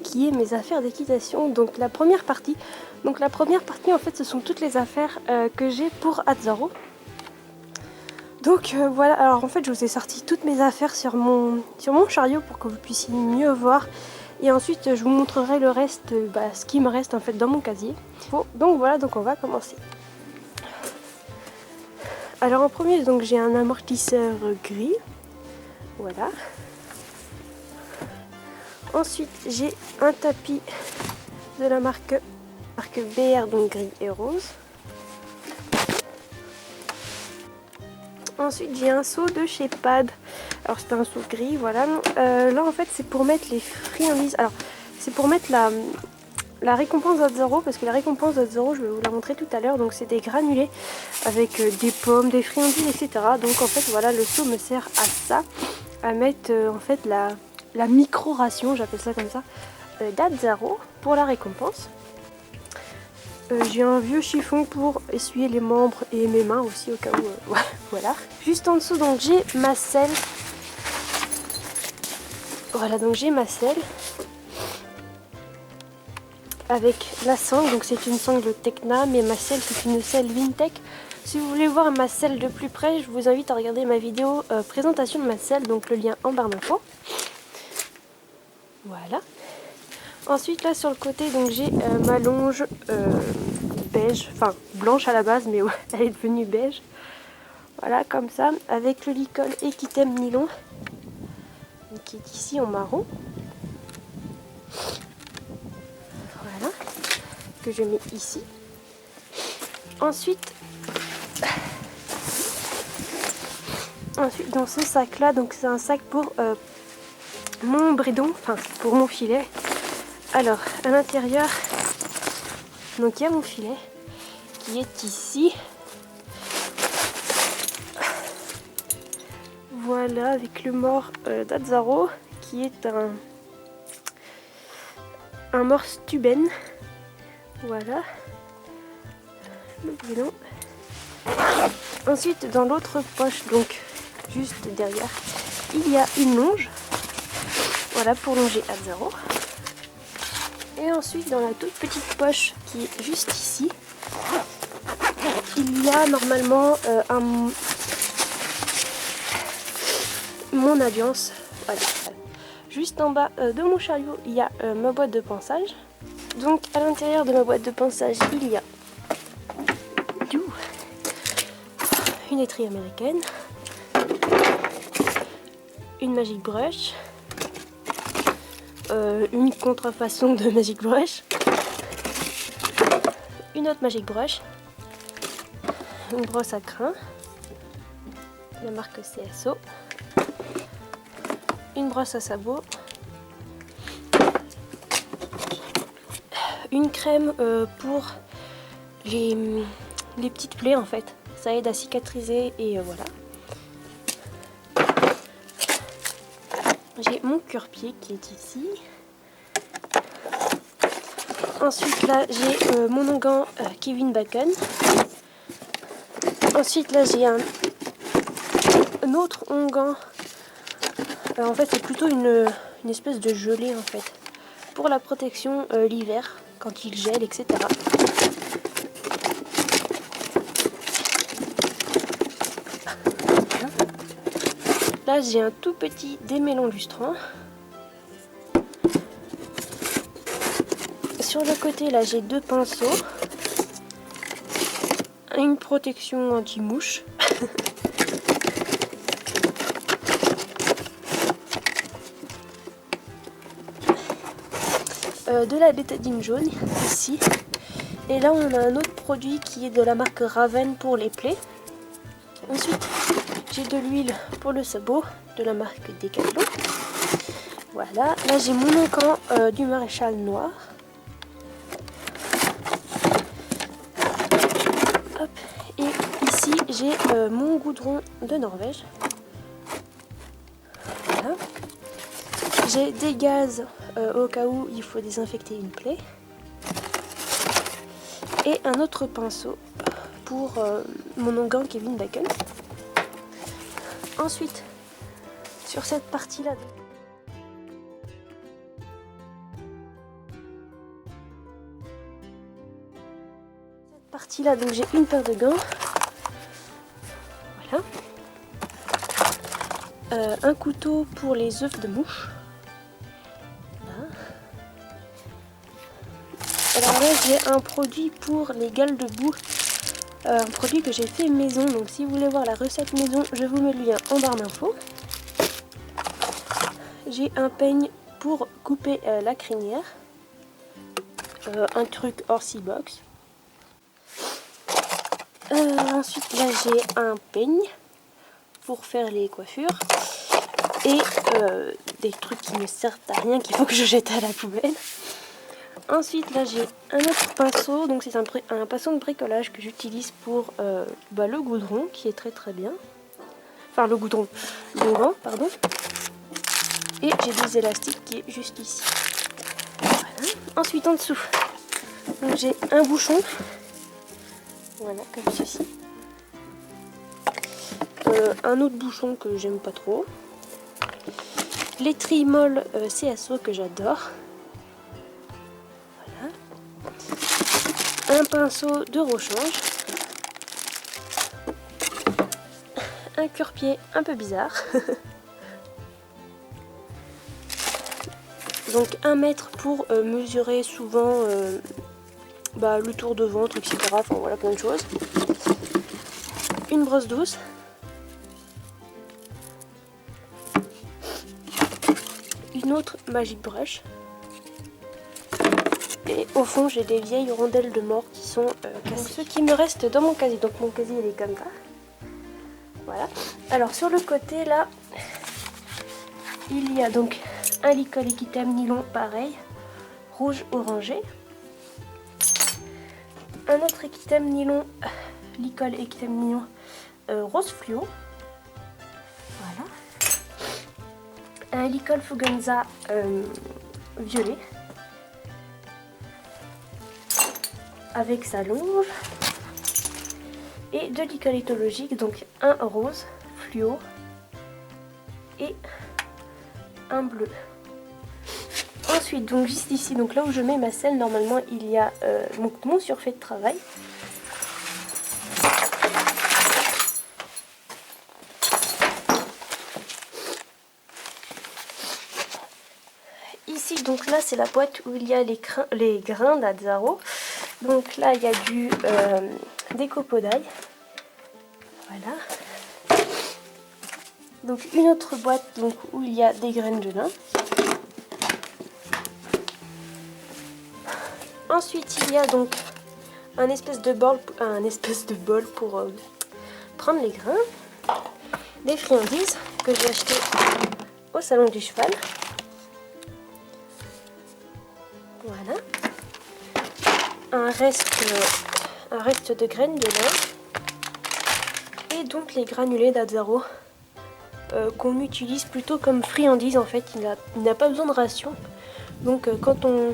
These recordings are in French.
qui est mes affaires d'équitation. Donc la première partie en fait ce sont toutes les affaires que j'ai pour Azzaro. Donc voilà, alors en fait je vous ai sorti toutes mes affaires sur mon chariot pour que vous puissiez mieux voir. Et ensuite je vous montrerai le reste, ce qui me reste en fait dans mon casier. Bon, donc voilà, donc on va commencer. Alors en premier, donc j'ai un amortisseur gris. Voilà. Ensuite j'ai un tapis de la marque BR, donc gris et rose. Ensuite j'ai un seau de chez Pad. Alors c'est un seau gris, voilà. Là en fait c'est pour mettre les friandises. Alors c'est pour mettre la récompense d'Azzaro, parce que la récompense d'Azzaro je vais vous la montrer tout à l'heure. Donc c'est des granulés avec des pommes, des friandises, etc. Donc en fait voilà, le seau me sert à ça, à mettre en fait la micro-ration, j'appelle ça comme ça, d'Azzaro pour la récompense. J'ai un vieux chiffon pour essuyer les membres et mes mains aussi au cas où, voilà. Juste en dessous donc j'ai ma selle. Voilà, donc j'ai ma selle avec la sangle, donc c'est une sangle Tecna, mais ma selle c'est une selle Vintech. Si vous voulez voir ma selle de plus près, je vous invite à regarder ma vidéo présentation de ma selle, donc le lien en barre d'infos. Voilà. Ensuite là sur le côté donc j'ai ma longe beige, enfin blanche à la base, mais ouais, elle est devenue beige. Voilà, comme ça, avec le licol Equitem nylon, qui est ici en marron. Voilà, que je mets ici. Ensuite dans ce sac là, donc c'est un sac pour mon bridon, enfin pour mon filet. Alors à l'intérieur, donc il y a mon filet qui est ici. Voilà, avec le mors d'Azzaro qui est un mors Stüben. Voilà le bridon. Ensuite dans l'autre poche, donc juste derrière, il y a une longe, voilà, pour longer Azzaro. Et ensuite dans la toute petite poche qui est juste ici, il y a normalement mon alliance. Voilà. Juste en bas de mon chariot il y a ma boîte de pinçage. Donc à l'intérieur de ma boîte de pinçage il y a une étrie américaine, une Magic Brush, une contrefaçon de Magic Brush, une autre Magic Brush, une brosse à crin, la marque CSO, une brosse à sabot, une crème pour les petites plaies en fait, ça aide à cicatriser et voilà. J'ai mon cure-pied qui est ici. Ensuite là j'ai mon onguent Kevin Bacon. Ensuite là j'ai un autre onguent. En fait c'est plutôt une espèce de gelée en fait, pour la protection l'hiver quand il gèle, etc. Là j'ai un tout petit démêlant lustrant. Sur le côté là j'ai deux pinceaux, une protection anti-mouche. De la bétadine jaune ici. Et là on a un autre produit qui est de la marque Raven pour les plaies. Ensuite j'ai de l'huile pour le sabot de la marque Decathlon. Voilà, là j'ai mon onguent du maréchal noir. Hop. Et ici j'ai mon goudron de Norvège. Voilà. J'ai des gaz au cas où il faut désinfecter une plaie. Et un autre pinceau pour mon onguent Kevin Bacon. Ensuite, sur cette partie-là, ici là, donc j'ai une paire de gants. Voilà. Un couteau pour les œufs de mouche. Voilà. Alors là j'ai un produit pour les gales de boue. Un produit que j'ai fait maison. Donc si vous voulez voir la recette maison, je vous mets le lien en barre d'infos. J'ai un peigne pour couper la crinière. Un truc Orsi Box. Ensuite là j'ai un peigne pour faire les coiffures. Et des trucs qui ne servent à rien, qu'il faut que je jette à la poubelle. Ensuite là j'ai un autre pinceau, donc c'est un pinceau de bricolage que j'utilise pour le goudron, qui est très très bien. Enfin le goudron, le gant, pardon. Et j'ai des élastiques qui est juste ici. Voilà. Ensuite en dessous, donc j'ai un bouchon. Voilà, comme ceci. Un autre bouchon que j'aime pas trop. Les trimolles CSO que j'adore. Voilà. Un pinceau de rechange. Un cure-pied un peu bizarre. Donc 1 mètre pour mesurer souvent le tour de ventre, etc. Enfin voilà, plein de choses. Une brosse douce. Une autre Magic Brush. Et au fond j'ai des vieilles rondelles de mort qui sont cassées. Ce qui me reste dans mon casier. Donc mon casier il est comme ça. Voilà. Alors sur le côté là, il y a donc un licol Equitem nylon pareil, rouge orangé. Un autre Equitem nylon, licol Equitem nylon rose fluo. Voilà. Un licol Fugenza violet. Avec sa longe. Et deux licols éthologiques, donc un rose fluo et un bleu. Ensuite, donc juste ici, donc là où je mets ma selle, normalement il y a mon surfait de travail. Ici, donc là c'est la boîte où il y a les grains d'Azzaro. Donc là il y a des copeaux d'ail. Voilà. Donc une autre boîte donc, où il y a des graines de lin. Ensuite il y a donc un espèce de bol pour prendre les grains. Des friandises que j'ai acheté au salon du cheval. Voilà. Un reste de graines de lin. Et donc les granulés d'Azzaro qu'on utilise plutôt comme friandise. En fait il n'a pas besoin de ration. Donc quand on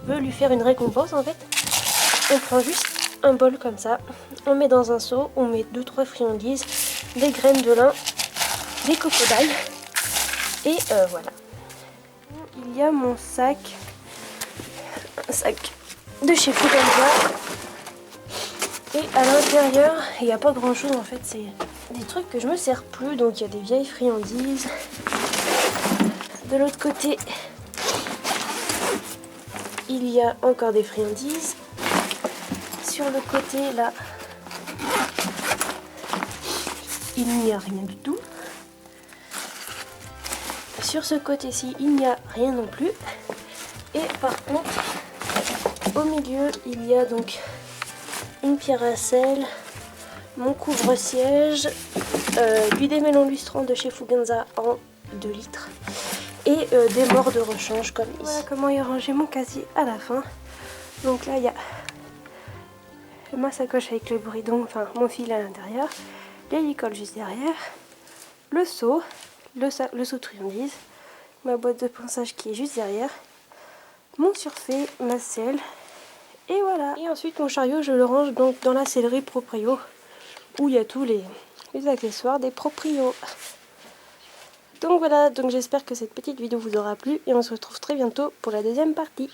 veut lui faire une récompense, en fait on prend juste un bol comme ça, on met dans un seau, on met 2-3 friandises, des graines de lin, des copeaux d'ail et voilà. Il y a mon sac, un sac de chez Fugenza. Et à l'intérieur, il n'y a pas grand chose en fait, c'est des trucs que je me sers plus. Donc il y a des vieilles friandises. De l'autre côté, il y a encore des friandises. Sur le côté là, il n'y a rien du tout. Sur ce côté-ci, il n'y a rien non plus. Et par contre, au milieu, il y a donc une pierre à sel, mon couvre-siège, du démêlant lustrant de chez Fugenza en 2 litres et des morts de rechange comme ici. Voilà comment il rangeait mon casier à la fin. Donc là il y a ma sacoche avec le bridon, enfin mon fil à l'intérieur, les licoles juste derrière, le seau, le seau de friandises, ma boîte de ponçage qui est juste derrière, mon surfait, ma selle. Et voilà. Et ensuite mon chariot je le range donc dans la sellerie Proprio où il y a tous les accessoires des proprios. Donc voilà, donc j'espère que cette petite vidéo vous aura plu et on se retrouve très bientôt pour la deuxième partie.